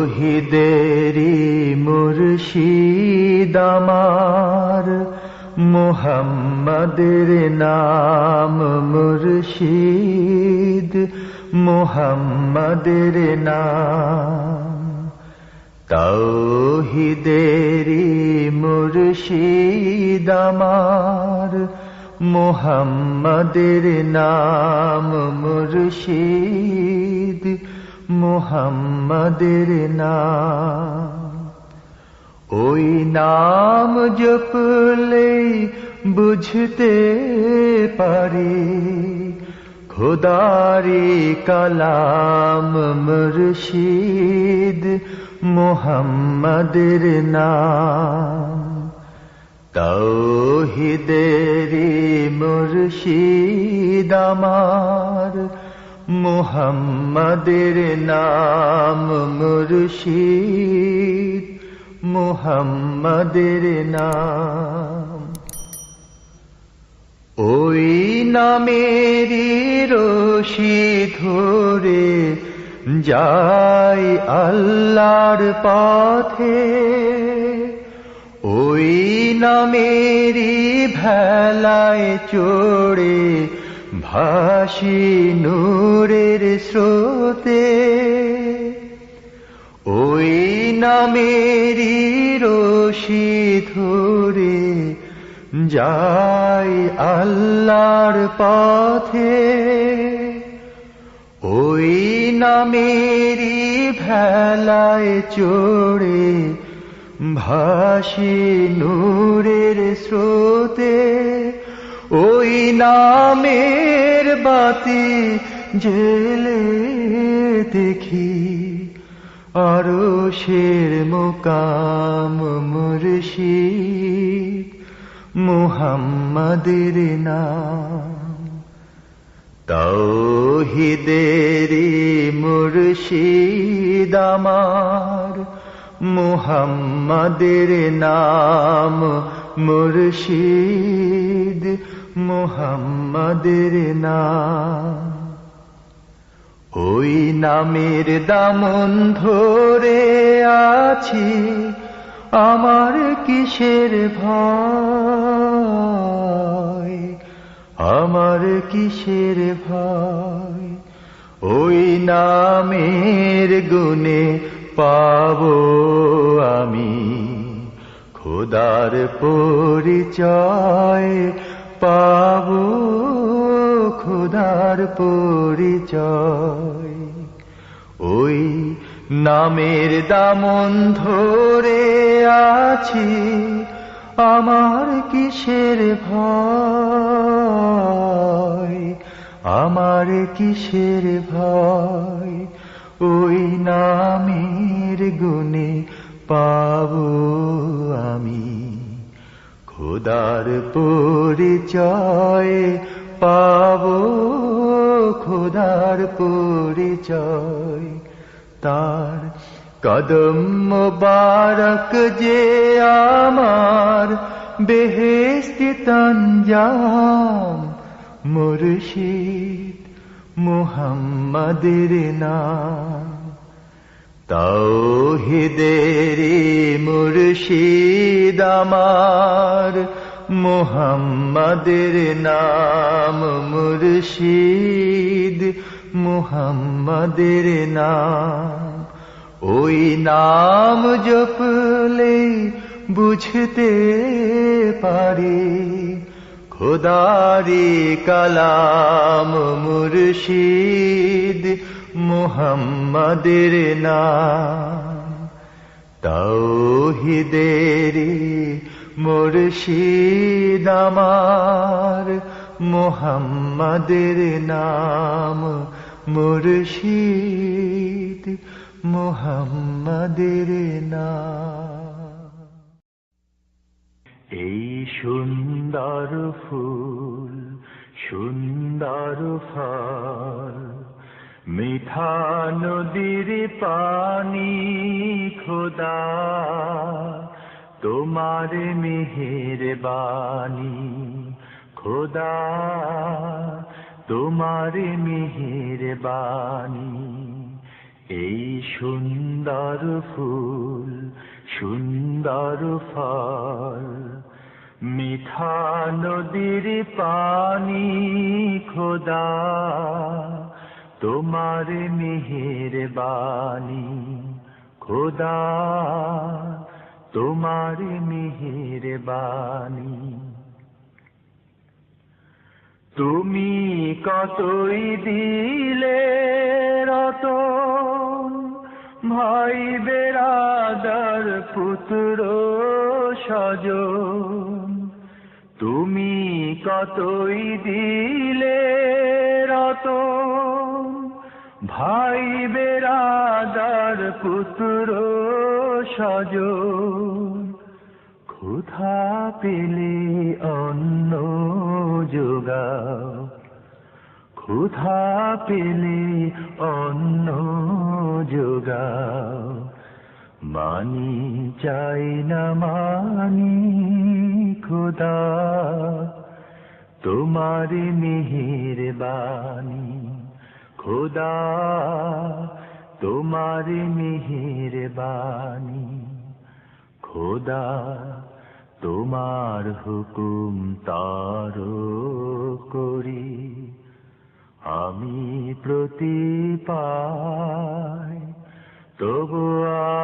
তৌহিদেরি মুর্শিদ আমার, মুহাম্মাদের নাম মুর্শিদ, মুহাম্মাদের নাম। তৌহিদেরি মুর্শিদ আমার, মুহাম্মাদের নাম মুর্শিদ, মুহাম্মাদের নাম। ওই নাম জপলেই বুঝতে পারি খোদারি কালাম মুর্শিদ, মুহাম্মাদের নাম। তৌহিদেরি মুর্শিদ আমার, মুহাম্মাদের নাম মুর্শিদ, মুহাম্মাদের নাম। ওই নামেরই রশি ধরে যাই আল্লাহর পথে, ওই নামেরই ভেলায় চড়ে ভাসি নূরের স্রোতে। ওই নামেরই রশি ধরে যাই আল্লাহর পথে, ওই নামেরই ভেলায় চড়ে ভাসি নূরের স্রোতে। ওই নামের বাতি জেলে দেখি আরশের মুকাম মুর্শিদ, মুহাম্মাদের নাম। তৌহিদেরি মুর্শিদ আমার, মুহাম্মাদের নাম মুর্শিদ, মুহাম্মাদের নাম। ওই নামের দামন ধরে আছি, আমার কিসের ভয়, আমার কিসের ভয়। ওই নামের গুণে পাবো আমি খোদার পরিচয়, পাবো খোদার পরিচয়। ওই নামের দামন ধরে আছি, আমার কিসের ভয়, আমার কিসের ভয়। ওই নামের গুণে পাবো আমি খোদার পরিচয়, পাবো খোদার পরিচয়। তার কদম মোবারক যে আমার বেহেশতি তঞ্জাম মুর্শিদ, মুহাম্মাদের নাম। তৌহিদেরি মুর্শিদ আমার, মুহাম্মাদের নাম মুর্শিদ, মুহাম্মাদের নাম। ওই নাম জপলে বুঝতে পারি খোদারি কালাম মুর্শিদ, মুহাম্মাদের নাম। তৌহিদেরি মুর্শিদ আমার, মুহাম্মাদের নাম মুর্শিদ, মুহাম্মাদের নাম। এই সুন্দর ফুল, সুন্দর ফল, মিঠা নদীর পানি খোদা, তোমার মেহেরবানি খোদা, তোমার মেহেরবানি। এই সুন্দর ফুল সুন্দর ফল মিঠা নদীর পানি খোদা তোমার মেহেরবানি খোদা তোমার মেহেরবানি তুমি কতই দিলে রতন ভাই বেরাদার পুত্র স্বজন তুমি কতই দিলে রতন ভাই বেরাদার পুত্র স্বজন ক্ষুধা পেলে অন্ন যোগাও ক্ষুধা পেলে অন্ন যোগাও মানি চাই না মানি খোদা তোমার মেহেরবানি খোদা তোমার মেহেরবানি খোদা তোমার হুকুম তার করি আমি প্রতি পাই তবু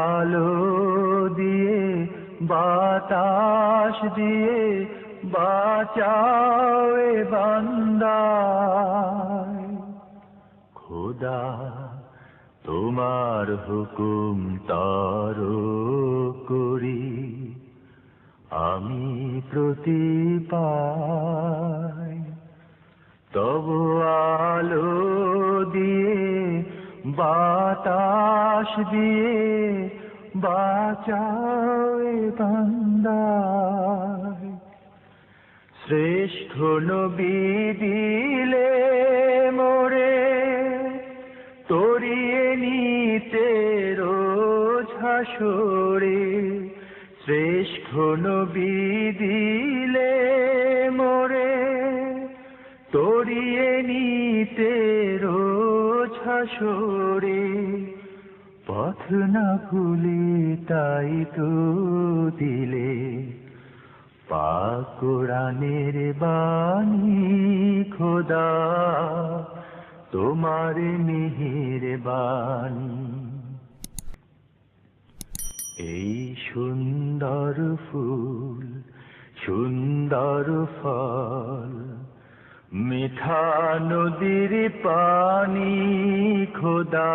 আলো দিয়ে বাতাস দিয়ে বাঁচাও এ বান্দায় খোদা তোমার হুকুম তার করি আমি প্রতি পাই তবু আলো দিয়ে বাতাস দিয়ে বাঁচাও এ বান্দায় শ্রেষ্ঠ নবী দিলে মোরে তরিয়ে নিতে রোজ হাসরে শ্রেষ্ঠ নবী দিলে মোরে তরিয়ে নিতে রোজ হাসরে পথ না ভুলে তাই তো দিলে পাক কোরআনের বাণী খোদা তোমার মেহেরবানি এই সুন্দর ফুল সুন্দর ফল মিঠা নদীর পানি খোদা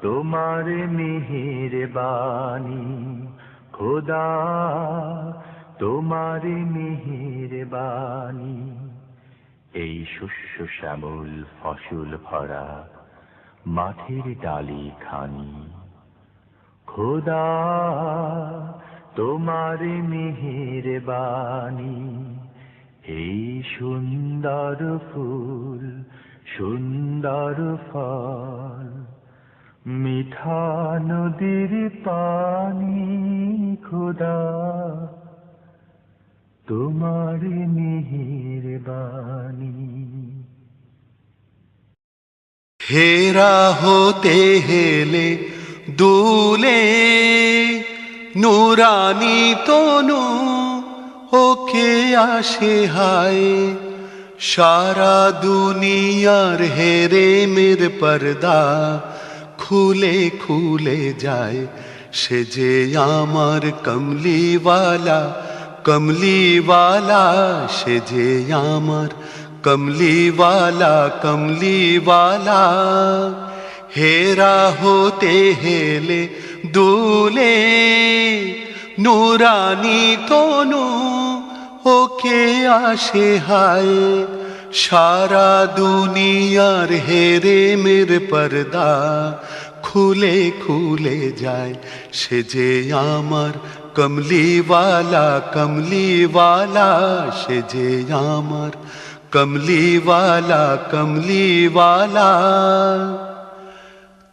তোমার মেহেরবানি খোদা তোমার মেহেরবানি এই শস্য শ্যামল ফসল ভরা মাঠের ডালি খানি খোদা তোমার মেহেরবানি এই সুন্দর ফুল সুন্দর ফল মিঠা নদীর পানি খোদা তোমার মেহেরবানি হেরা হতে হেলে দুলে নুরানি তনু ওকে আসে হায় সারা দুনিয়ার হেরে মের পর্দা খুলে খুলে যায় সে যে আমার কমলিওয়ালা কমলিওয়ালা সে যে আমার কমলিওয়ালা কমলিওয়ালা হেরা হতে হেলে দুলে নুরানি তনু ওকে আসে হায় সারা দুনিয়ার হেরে মের পর্দা খুলে খুলে যায় সে যে আমার কমলিওয়ালা কমলিওয়ালা সে যে আমার কমলিওয়ালা কমলিওয়ালা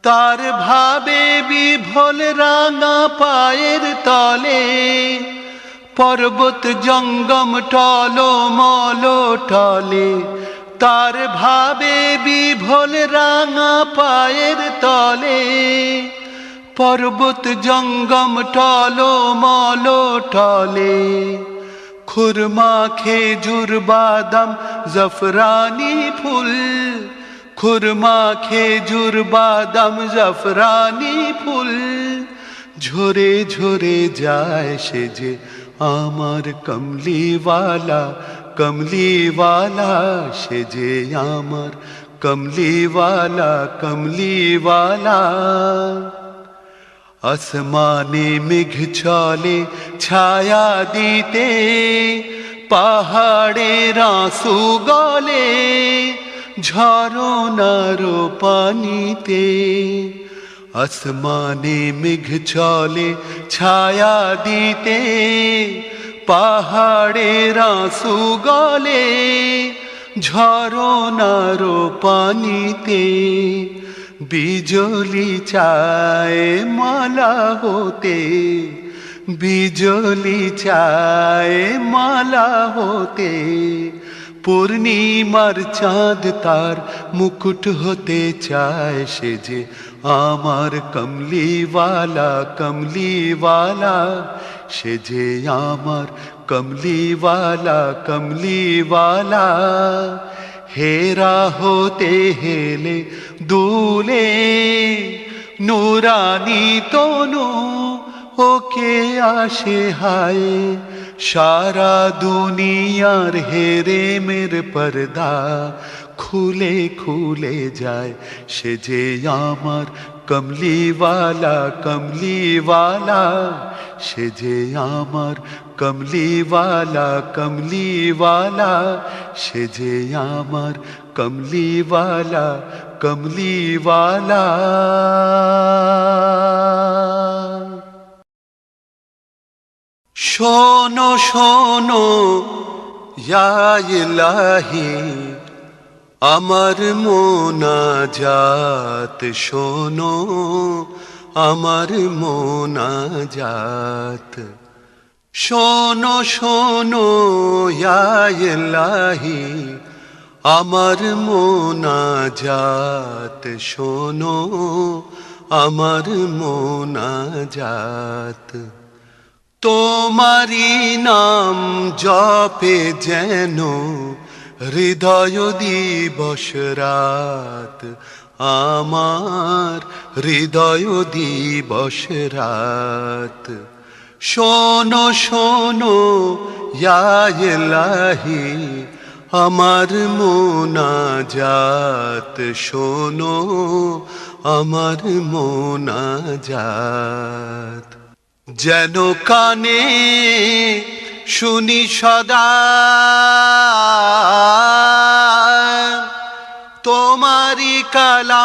তার ভাবে বিভোল রাঙা পায়ের তলে পর্বত জঙ্গম টলো মলো টলে তার ভাবে বিভোল রাঙা পায়ের তলে পর্বত জঙ্গম টলো মলো টলে খুরমা খেজুর বাদাম জাফরানি ফুল খুরমা খেজুর বাদাম জাফরানি ফুল ঝরে ঝরে যায় সে যে আমার কমলিওয়ালা কমলিওয়ালা সে যে আমার কমলিওয়ালা কমলিওয়ালা আসমানে মেঘ চলে ছায়া দিতে পাহাড়ের আঁসু গলে ঝরনার পানিতে আসমানে মেঘ চলে ছায়া দিতে পাহাড়ের আঁসু গলে ঝরনার পানিতে বিজলি চায় মালা হতে বিজলি চায় মালা হতে পূর্ণিমার চাঁদ তার মুকুট হতে চায় সে যে আমার কমলিওয়ালা কমলিওয়ালা সে যে আমার কমলিওয়ালা কমলিওয়ালা হেরা হতে হেলে দুলে নুরানি তনু ওকে আসে হায় সারা দুনিয়ার হেরে মের পর্দা খুলে খুলে যায় সে যে আমার কমলিওয়ালা কমলিওয়ালা সে যে আমার কমলিওয়ালা কমলিওয়ালা সে যে আমার কমলিওয়ালা কমলিওয়ালা শোনো শোনো ইয়া ইলাহি আমার মোনাজাত শোনো আমার মোনাজাত শোনো শোনো ইয়া ইলাহি আমার মোনাজাত শোনো আমার মোনাজাত তোমারি নাম জপে যেন হৃদয় দিবস রাত আমার হৃদয় দিবস রাত শোনো শোনো ইয়া ইলাহি আমার মোনাজাত শোনো আমার মোনাজাত যেন কানে শুনি সদা তোমারি কালাম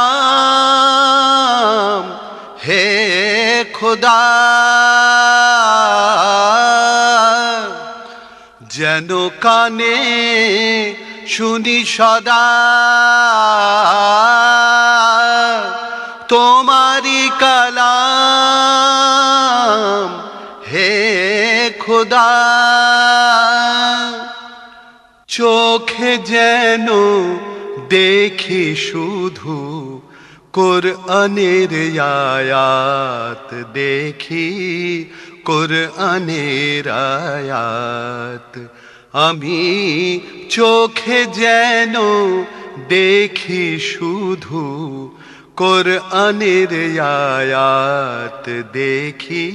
হে খোদা যেন কানে শুনি সদা তোমারি কালাম হে খোদা চোখে যেন দেখি শুধু কোরআনের আয়াত দেখি কোরআনের আয়াত আমি চোখে যেন দেখি শুধু কোরআনের আয়াত দেখি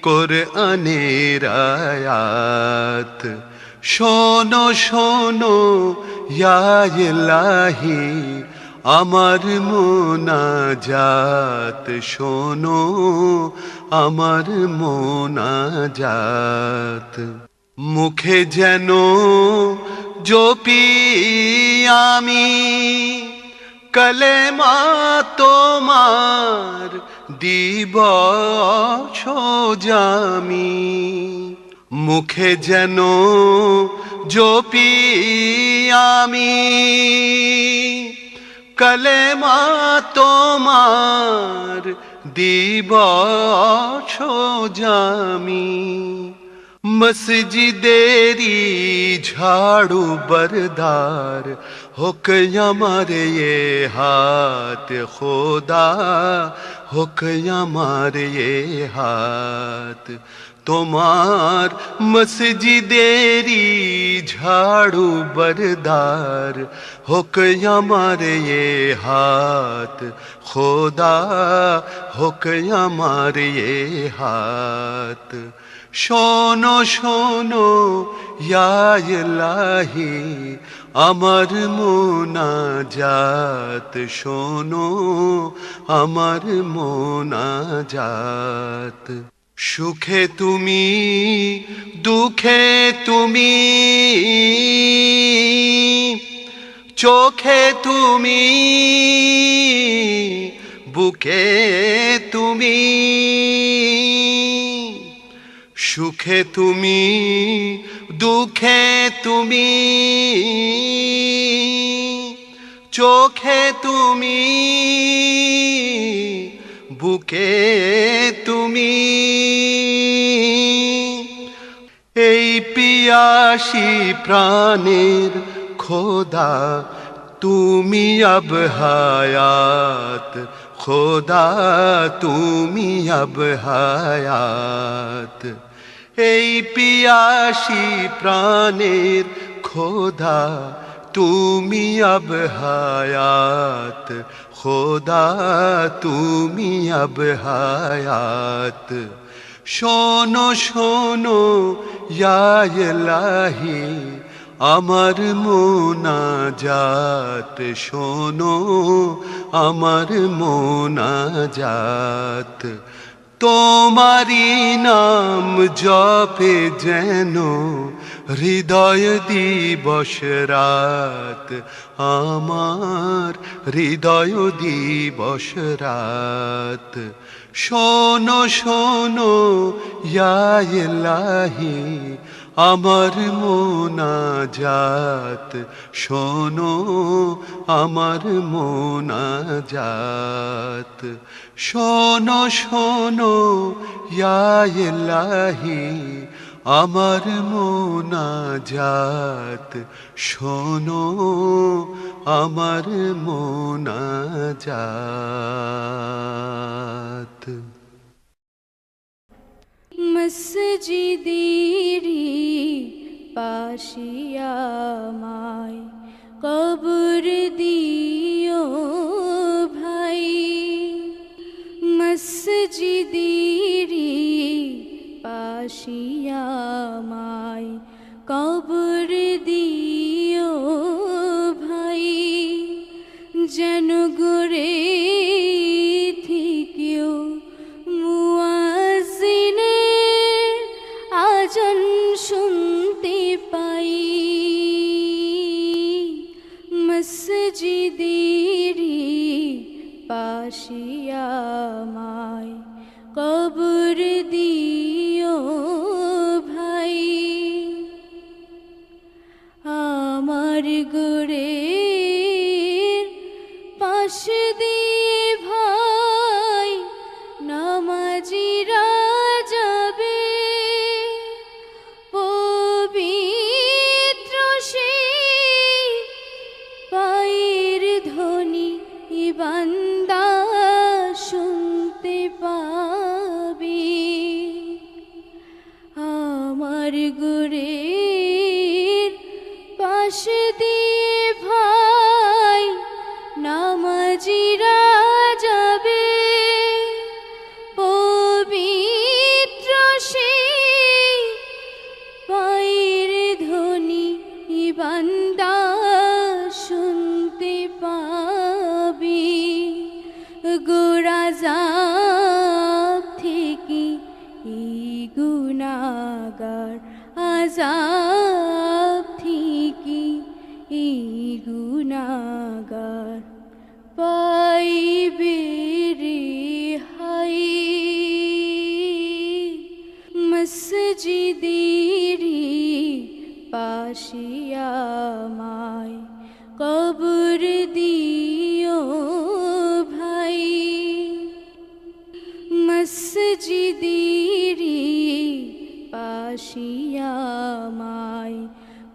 কোরআনের আয়াত শোনো শোনো ইয়া ইলাহি আমার মোনাজাত শোনো আমার মোনাজাত মুখে যেন জপি আমি কলেমা তোমার দিবস জামি মুখে যেন জপি আমি কলেমা তোমার দিবস জামি মসজিদেরি ঝাড়ু বরদার হোক আমার ये हाथ খোদা হোক আমার এ হাত তোমার মসজিদেরি ঝাড়ু বরদার হোক আমার এ হাত খোদা হোক আমার এ হাত শোনো শোনো ইয়া ইলাহি আমার মোনাজাত শোনো আমার মোনাজাত সুখে তুমি দুঃখে তুমি চোখে তুমি বুকে তুমি সুখে তুমি দুঃখে তুমি চোখে তুমি বুকে তুমি এই পিয়াসী প্রাণের খোদা তুমি আব হায়াত খোদা তুমি আব হায়াত এই পিয়াসী প্রাণের খোদা তুমি আব হায়াত খোদা তুমি আব হায়াত শোনো শোনো ইয়া ইলাহি আমার মোনাজাত শোনো আমার মোনাজাত তোমারি নাম জপে যেন হৃদয় দিবস রাত আমার হৃদয় দিবস রাত শোনো শোনো ইয়া ইলাহি আমার মোনাজাত শোনো আমার মোনাজাত শোনো শোনো ইয়া ইলাহি আমার মোনাজাত শোনো আমার মোনাজাত মসজিদেরি পাশিয়া আমায় কবর দিও ভাই মসজিদেরি পাশিয়া আমায় কবর দিও ভাই যেন গড়ে থেকেও মুয়াজ্জিনের আজান শুনতে পাই মসজিদেরি পাশিয়া আমায় কবর দিও ভাই আমার গোরের পাশ দিয়ে ভাই নামাজিরা যাবে পবিত্র সেই পায়ের ধ্বনি বান্দা শুনতে পাবে আমার গোরের পাশ দিয়ে ভাই নামাজিরা যাবে পবিত্র সেই পায়ের ধ্বনি বান্দা শুনতে পাবে গোরাজাব থেকে এই গুনাহগার আযাব থেকে এই গুনাহগার পাইবে রেহাই মসজিদেরি পাশিয়া আমায় কবর দিও ভাই মসজিদেরি পাশিয়া আমায়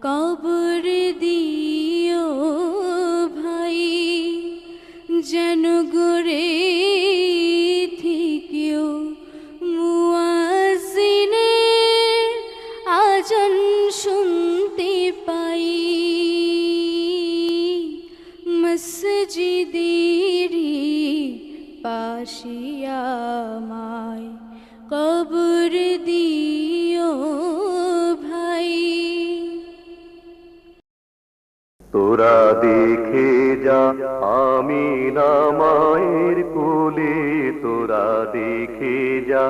কবর দিও ভাই যেন গড়ে পাশে আমায় কবর দিও ভাই। তোরা দেখে যা আমিনা মায়ের কোলে, তোরা দেখে যা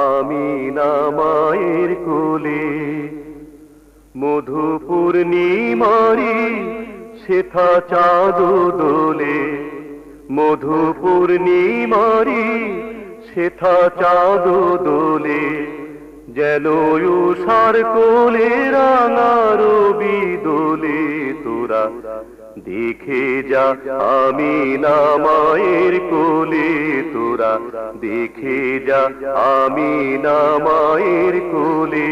আমিনা মায়ের কোলে, মধু পূর্ণিমারি শেথা চাঁদ দোলে, মধু পূর্ণিমারি শেথা চাঁদ দোলে, যেন উষার কোলে রাঙা রবি দোলে। তোরা দেখে যা আমিনা মায়ের কোলে, তোরা দেখে যা আমিনা মায়ের কোলে।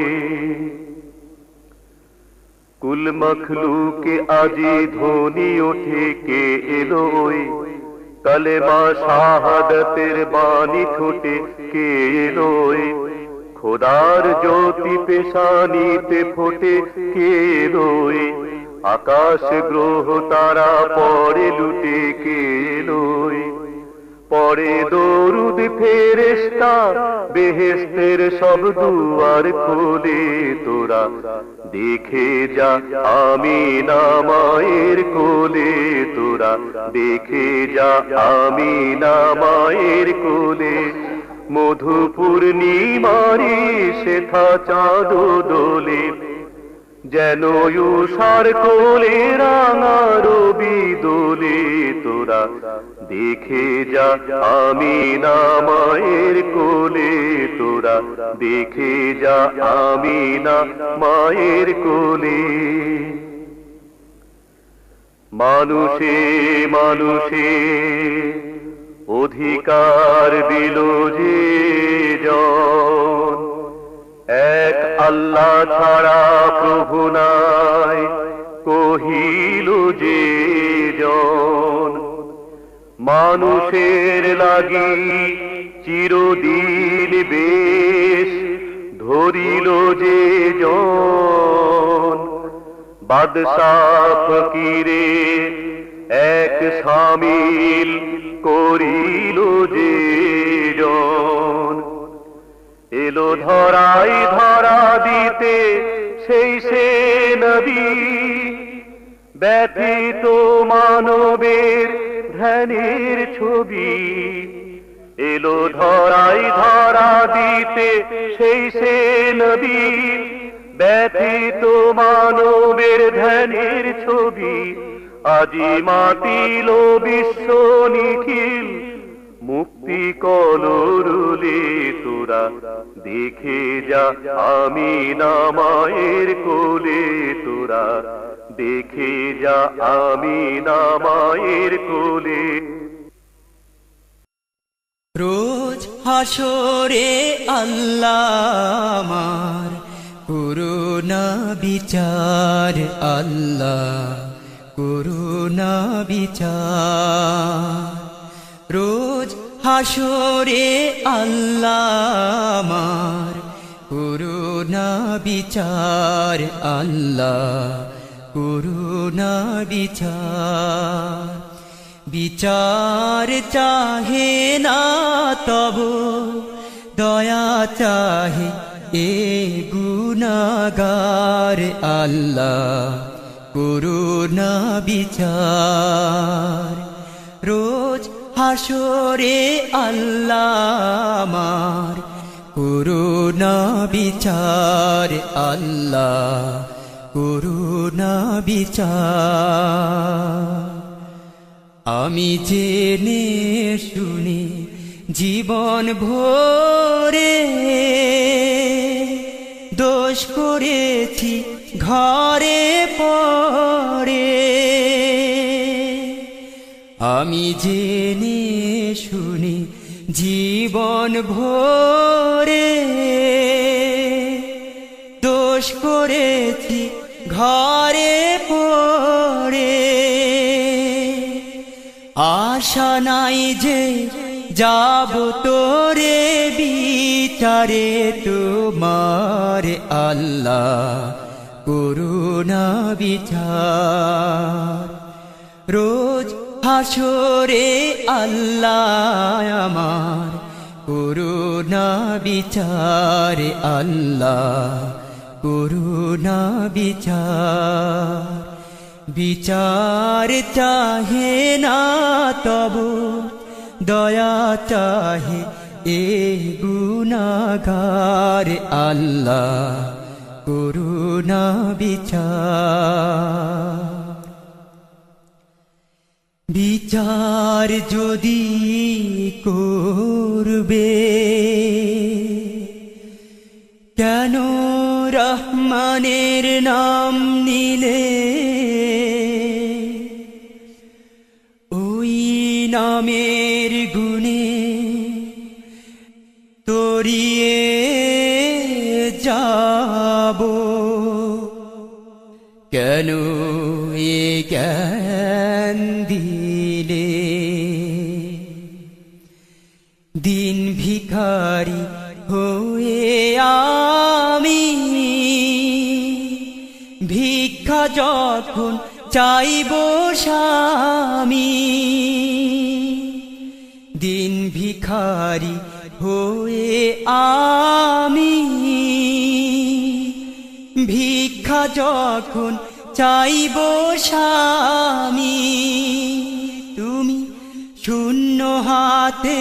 কুল মখলুকে আজি ধ্বনি ওঠে কে এলো ওই, কালেমা শাহাদাতের বাণী ঠোঁটে কে এলো ওই, খোদার জ্যোতি পেশানিতে ফোটে কে এলো ওই, আকাশ গ্রহ তারা পরে লুটে কে এলো ওই, পরে দরুদ ফেরেশতা বেহেশতের সব দুয়ার খোলে। তোরা দেখে যা আমিনা মায়ের কোলে, তোরা দেখে যা আমিনা মায়ের কোলে, মধু পূর্ণিমারি শেথা চাঁদ দোলে, যেন উষার কোলে রাঙা রবি দোলে। তোরা দেখে যা আমিনা মায়ের কোলে, তোরা দেখে যা আমিনা মায়ের কোলে। মানুষে মানুষে অধিকার দিল যে জন, এক আল্লাহ ছাড়া প্রভু নাই কহিল যে জন, মানুষের লাগি চিরদিন বেশ ধরিল যে জন, বাদশাহ ফকিরে এক শামিল করিল যে জন, এলো ধরাই ধরা দিতে সেই সে নবী, ব্যথিত মানবের ধ্যানের ছবি, এলো ধরাই ধরা দিতে সেই সে নবী, ব্যথিত মানবের ধ্যানের ছবি, আজি মাতিল বিশ্ব নিখিল মুক্তি কলরুলে। তোরা দেখে যা আমিনা মায়ের কোলে, তোরা দেখে যা আমিনা মায়ের কোলে। রোজ হাসরে আল্লাহ আমার করুণা বিচার, আল্লাহ করুণা বিচার। রোজ হাসরে আল্লাহ আমার করুণা বিচার, আল্লাহ করুণা বিচার। বিচার চাহে না তব দয়া চাহে এ গুনাহগার, আল্লাহ করুণা বিচার। রোজ হাসরে আল্লাহ আমার করুণা বিচার, আল্লাহ করুণা বিচার। আমি জেনে শুনে জীবন ভরে দোষ করেছি ঘরে পড়ে, আমি জেনে শুনে জীবন ভরে দোষ করেছি ঘরে পড়ে। আশা নাই যে যাব তোরে বিচারে তোমার, আল্লাহ করুণা বিচার। রোজ হাসরে আল্লাহ আমার করুণা বিচার আল্লাহ করুণা বিচার বিচার চাহে না তবু দয়া চাহে এ গুনাহগার আল্লাহ করুণা বিচার বিচার যদি করবে কেন রহমানের নাম নিলে ওই নামের গুণে তরিয়ে যাব কেন এ জ্ঞান দিলে দিন ভিখারি হয়ে আমি ভিক্ষা যখন চাইব স্বামী দিন ভিখারি হয়ে আমি ভিক্ষা যখন চাইব স্বামী তুমি শূন্য হাতে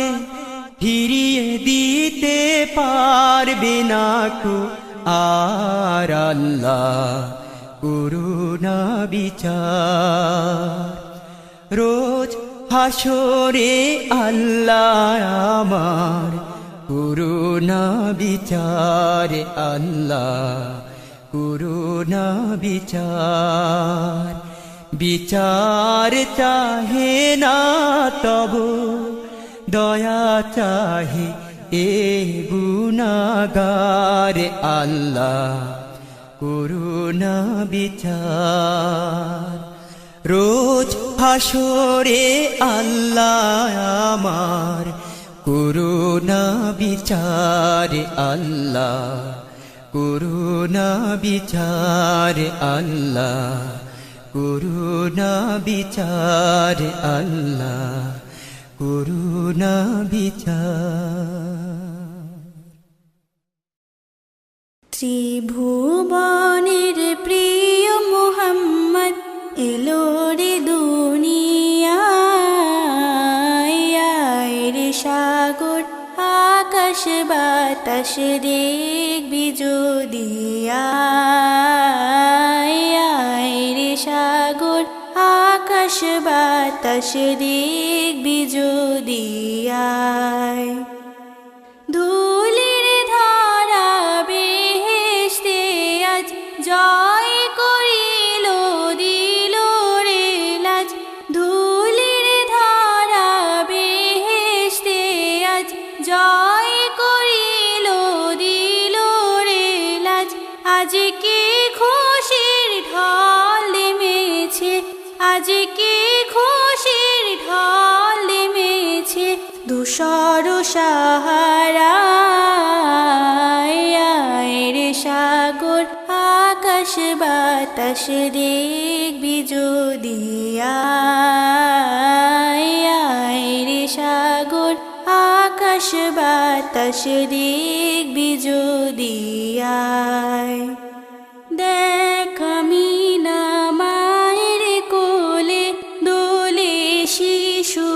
ফিরিয়ে দিতে পারবে না কো আর আল্লাহ করুণা বিচার রোজ হাসরে আল্লাহ আমার করুণা বিচার আল্লাহ করুণা বিচার বিচার চাহে না তবু দয়া চাহে এ গুনাহগার আল্লাহ করুণা বিচার রোজ হাসরে আল্লাহ আমার করুণা বিচার আল্লাহ করুণা বিচার আল্লাহ করুণা বিচার আল্লাহ করুণা বিচার ত্রিভুবনের প্রিয় মুহাম্মদ এলো রে দুনিয়ায় রে সাগর আকাশ বাতাস দেখবি যদি রে সাগর আকাশ বাতাস দেখবি যদি ধুলির ধারা বেহেশতে আজ জয় করিল দিল রে লাজ ধুলির ধারা বেহেশতে আজ জয় করিল দিল রে লাজ আজকে খুশির ঢল নেমেছে আজকে খুশির ঢল নেমেছে ধূসর সাহারায় রে সাগর আকাশ বাতাস দেখবি যদি রে সাগর আকাশ বাতাস দেখবি যদি দেখ আমি না মায়ের কোলে দোলে শিশু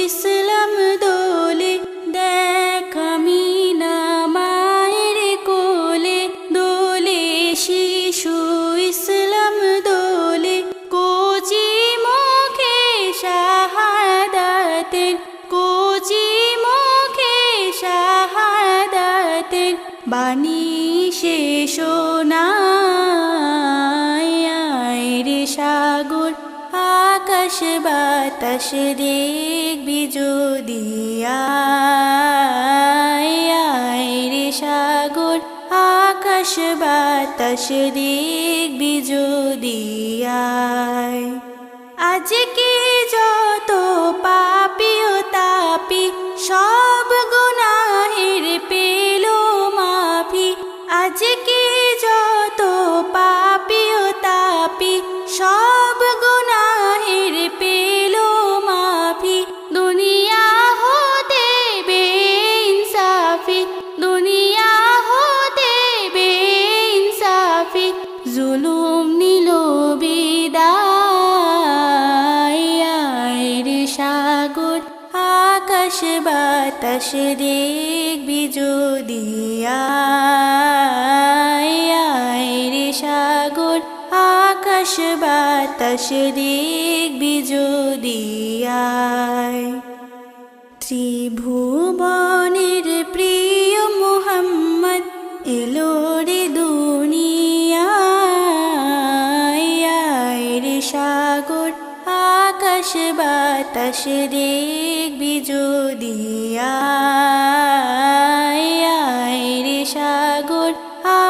ইসলাম দোলে দেখ আমি না মায়ের কোলে দোলে শিশু ইসলাম দোলে কোচি মুখে শাহাদাতের কোচি মুখে শাহাদাতের বাণী শেষ রে সাগর আকাশ বাতাস দেখবি যদি রে সাগর আকাশ বাতাস দেখবি যদি আজকে যত পাপী ও তাপি সব গুনাহের পেল মাফি আজকে যত পাপী ও তাপি সব গুনাহের পেল বাতাস দেখবি যদি আয় রে সাগর আকাশ বাতাস দেখবি যদি আয় ত্রিভুবনের প্রিয় মুহাম্মদ এলো রে দুনিয়ায় রে সাগর আকাশ বাতাস দেখবি যদি আয় রে সাগর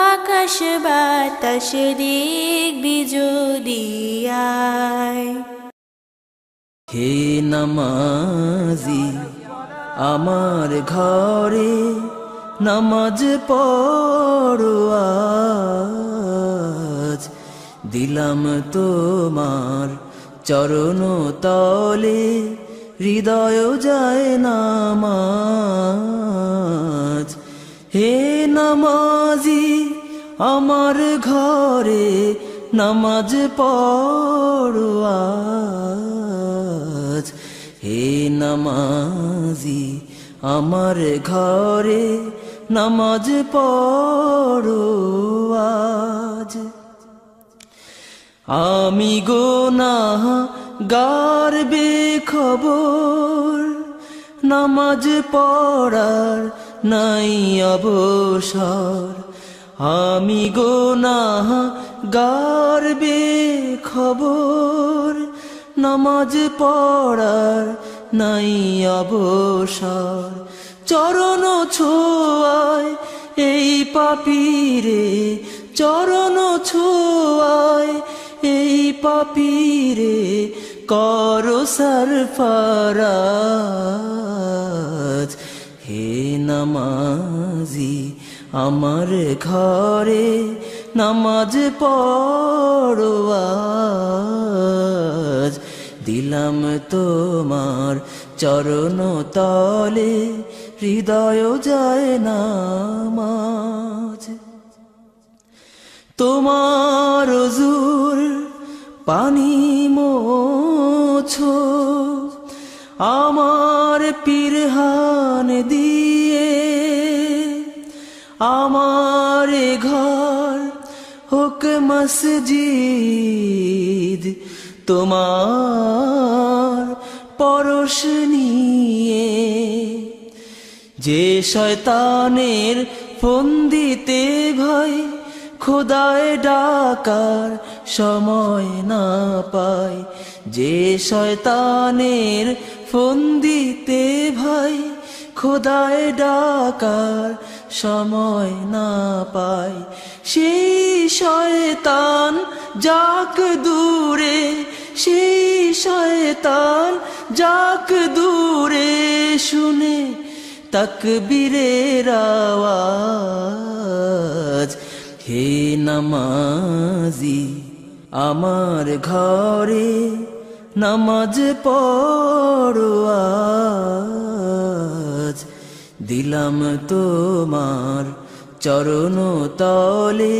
আকাশ বাতাস দেখবি যদি আয় হে নামাজি আমার ঘরে নামাজ পড়ো আজ দিলাম তোমার চরণ তলে হৃদয় যায় নামাজ হে নামাজি আমার ঘরে নামাজ পড়ো আজ হে নামাজি আমার ঘরে নামাজ পড়ো আজ আমি গুনাহগার বেখবর নামাজ পড়ার নাই অবসর আমি গুনাহগার বেখবর নামাজ পড়ার নাই অবসর চরণ ছোঁয়ায় এই পাপীরে চরণ ছোঁয়ায় এই পাপীরে করো সরফরাজ হে নামাজি আমার ঘরে নামাজ পড়ো আজ দিলাম তোমার চরণ তলে হৃদয় যায় নামাজ তোমার হুজুর পানি মোছো আমার পিরহান দিয়ে আমার ঘর হোক মসজিদ তোমার পরশ নিয়ে যে শয়তানের ফন্দিতে ভয় খোদায় ডাকার সময় না পায় যে শয়তানের ফন্দিতে ভয় খোদায় ডাকার সময় না পায় সেই শয়তান যাক দূরে সেই শয়তান যাক দূরে শুনে তাকবীরের আওয়াজ হে নামাজি আমার ঘরে নামাজ পড়ো আজ দিলাম তোমার চরণ তলে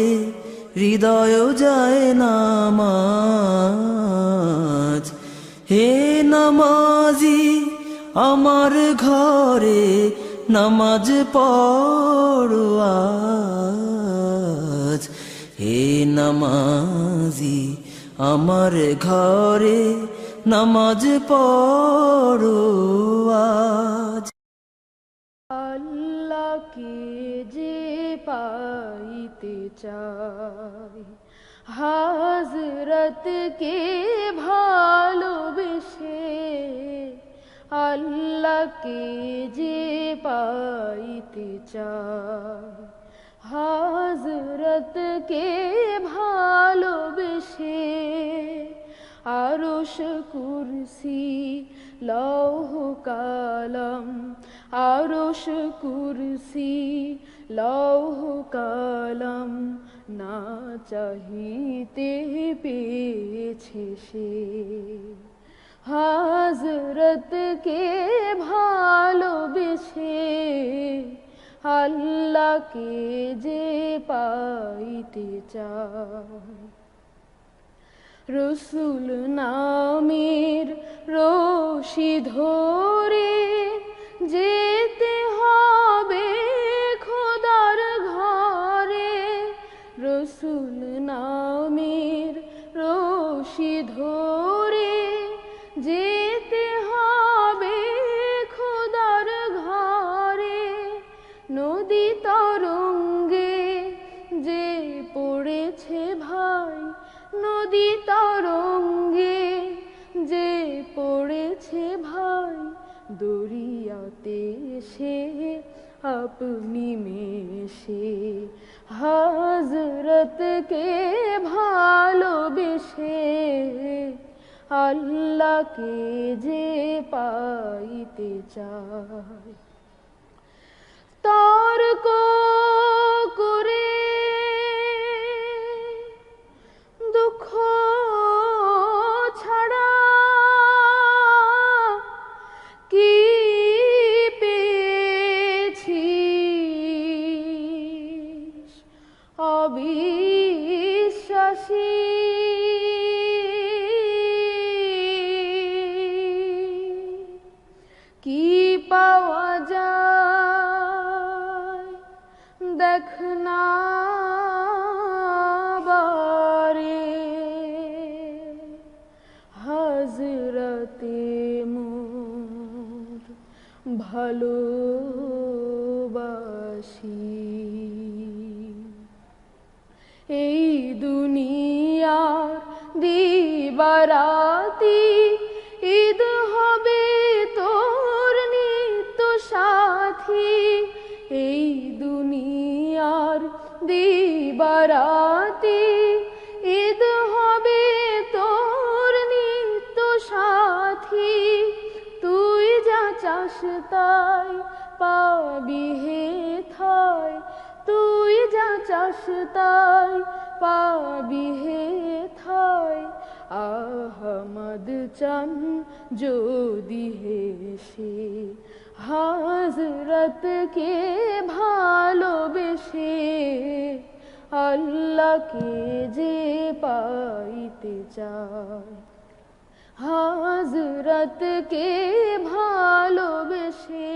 হৃদয় যায় নামাজ হে নামাজি আমার ঘরে নামাজ পড়ো আজ হে নামাজি আমার ঘরে নামাজ পড়ো আজ আল্লাহকে যে পাইতে চাই হযরতকে ভালোবেসে আল্লাহকে যে পাইতে চাই হযরতকে ভালোবেসে আরশ কুরসি লৌহ কালাম আরশ কুরসি লৌহ কালাম না চাহিতে পেয়েছে সে হযরতকে ভালোবেসে আল্লাহকে যে পাইতে চায় রসুল নামের রশি ধরে যেতে হবে খোদার ঘরে, রসুল নামের রশি ধরে যেতে হবে খোদার ঘরে। নদী তরঙ্গে যে পড়েছে ভাই, নদী তরঙ্গে যে পড়েছে ভাই, দরিয়াতে সে আপনি মেশে। হযরতকে ভালোবেসে আল্লাহকে যে পাইতে চায়, তর্ক করে দুঃখ ছাড়া কি পেয়েছিস অবিশ্বাসী। কি পাওয়া যায় দেখ না বারে, হযরতে মোর ভালোবাসি। এই দুনিয়ার দিবারাতি ঈদ হবে তোর নিত্য সাথী। এই দুনিয়ার দিবারাতি ঈদ হবে তোর নিত্য সাথী। তুই যা চাস তাই পাবি হে থাই, তুই যা চাস তাই পাবি হে থাই। আহমদ চান যদি হেসে হযরতকে ভালোবেসে, আল্লাহকে যে পাইতে চায়, হযরতকে ভালোবেসে।